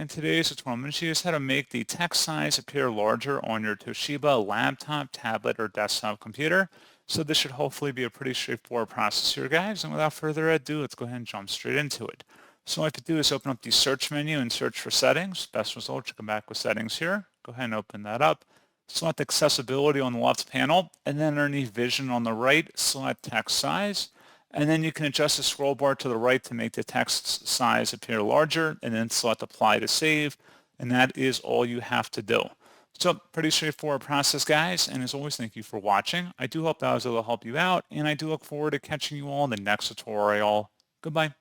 In today's tutorial, I'm going to show you how to make the text size appear larger on your Toshiba laptop, tablet, or desktop computer. So this should hopefully be a pretty straightforward process here, guys. And without further ado, let's go ahead and jump straight into it. So all I have to do is open up the search menu and search for settings. Best result, you come back with settings here. Go ahead and open that up. Select accessibility on the left panel, and then underneath vision on the right, select text size. And then you can adjust the scroll bar to the right to make the text size appear larger, and then select apply to save. And that is all you have to do. So pretty straightforward process, guys. And as always, thank you for watching. I do hope that was able to help you out, and I do look forward to catching you all in the next tutorial. Goodbye.